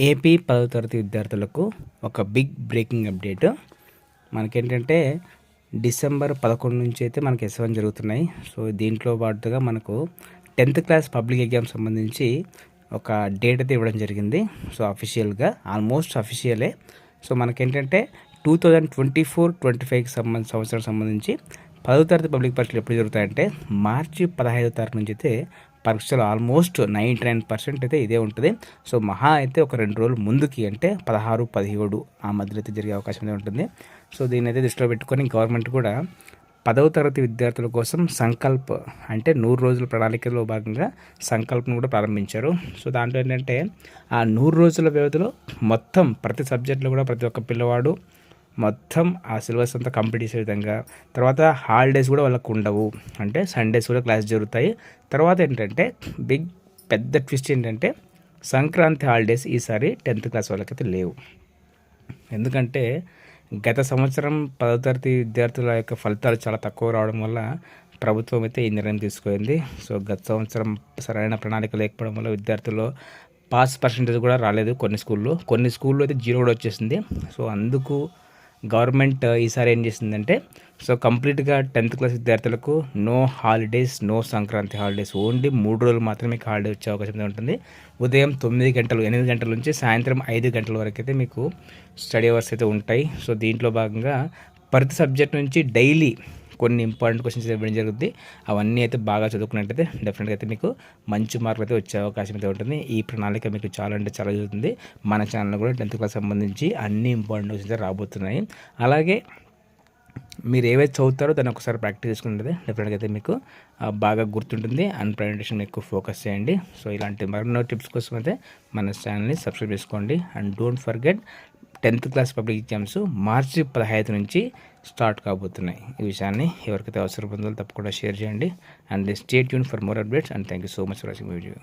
AP 10వ తరగతి విద్యార్థులకు ఒక బిగ్ బ్రేకింగ్ అప్డేట్. మనకేంటంటే డిసెంబర్ 11 నుంచి అయితే మనకి S1 జరుగుతున్నాయి. సో దీంట్లో పాటుగా మనకు 10th క్లాస్ పబ్లిక్ ఎగ్జామ్ సంబంధించి ఒక డేట్ అయితే ఇవ్వడం జరిగింది. సో అఫీషియల్గా ఆల్మోస్ట్ అఫీషియలే. సో మనకేంటంటే 2024-25కి సంవత్సరం సంబంధించి 10వ తరగతి పబ్లిక్ పరీక్షలు ఎప్పుడు జరుగుతాయంటే మార్చి 15వ తారీఖు నుంచి అయితే పరీక్షలు ఆల్మోస్ట్ 99% అయితే ఇదే ఉంటుంది. సో మహా అయితే ఒక 2 రోజులు ముందుకి అంటే 16, 17 ఆ మధ్యలో అయితే జరిగే అవకాశం అయితే ఉంటుంది. సో దీన్ని అయితే దృష్టిలో పెట్టుకొని గవర్నమెంట్ కూడా 10వ తరగతి విద్యార్థుల కోసం సంకల్ప్ అంటే 100 రోజుల ప్రణాళికలో భాగంగా సంకల్ప్ను కూడా ప్రారంభించారు. సో దాంట్లో ఏంటంటే ఆ 100 రోజుల వ్యవధిలో మొత్తం ప్రతి సబ్జెక్టులో కూడా ప్రతి ఒక్క పిల్లవాడు మొత్తం ఆ సిలబస్ అంతా కంప్లీట్ చేసే విధంగా, తర్వాత హాలిడేస్ కూడా వాళ్ళకు ఉండవు, అంటే సండేస్ కూడా క్లాస్ జరుగుతాయి. తర్వాత ఏంటంటే పెద్ద ట్విస్ట్ ఏంటంటే సంక్రాంతి హాలిడేస్ ఈసారి 10th క్లాస్ వాళ్ళకైతే లేవు. ఎందుకంటే గత సంవత్సరం 10వ తరగతి విద్యార్థుల యొక్క ఫలితాలు చాలా తక్కువ రావడం వల్ల ప్రభుత్వం అయితే ఈ నిర్ణయం తీసుకుంది. సో గత సంవత్సరం సరైన ప్రణాళిక లేకపోవడం వల్ల విద్యార్థుల్లో పాస్ పర్సెంటేజ్ కూడా రాలేదు. కొన్ని స్కూల్లో అయితే 0 కూడా వచ్చేసింది. సో అందుకు గవర్నమెంట్ ఈసారి ఏం చేసిందంటే సో కంప్లీట్గా 10th క్లాస్ విద్యార్థులకు no holidays, no Sankranti holidays, only 3 రోజులు మాత్రమే మీకు హాలిడే వచ్చే అవకాశం ఉంటుంది. ఉదయం 8 గంటల నుంచి సాయంత్రం 5 గంటల వరకు అయితే మీకు స్టడీ అవర్స్ అయితే ఉంటాయి. సో దీంట్లో భాగంగా ప్రతి సబ్జెక్ట్ నుంచి డైలీ కొన్ని ఇంపార్టెంట్ క్వశ్చన్స్ ఇవ్వడం జరుగుతుంది. అవన్నీ అయితే బాగా చదువుకున్నట్టయితే డెఫినెట్గా అయితే మీకు మంచి మార్కులు అయితే వచ్చే అవకాశం అయితే ఉంటుంది. ఈ ప్రణాళిక మీకు చాలా అంటే చాలా జరుగుతుంది. మన ఛానల్లో కూడా 10th క్లాస్ సంబంధించి అన్ని ఇంపార్టెంట్ క్వశ్చన్స్ అయితే రాబోతున్నాయి. అలాగే మీరు ఏవైతే చదువుతారో దాన్ని ఒకసారి ప్రాక్టీస్ చేసుకుంటే డెఫినెట్గా అయితే మీకు బాగా గుర్తుంటుంది. అండ్ ప్రజెంటేషన్ ఎక్కువ ఫోకస్ చేయండి. సో ఇలాంటి మరెన్నో టిప్స్ కోసం అయితే మన ఛానల్ని సబ్స్క్రైబ్ చేసుకోండి. And don't forget 10th class public exams March 15 నుంచి స్టార్ట్ కాబోతున్నాయి. ఈ విషయాన్ని ఎవరికైతే అవసరం ఉందో తప్పకుండా షేర్ చేయండి. And stay tune for more updates. And thank you so much for watching video.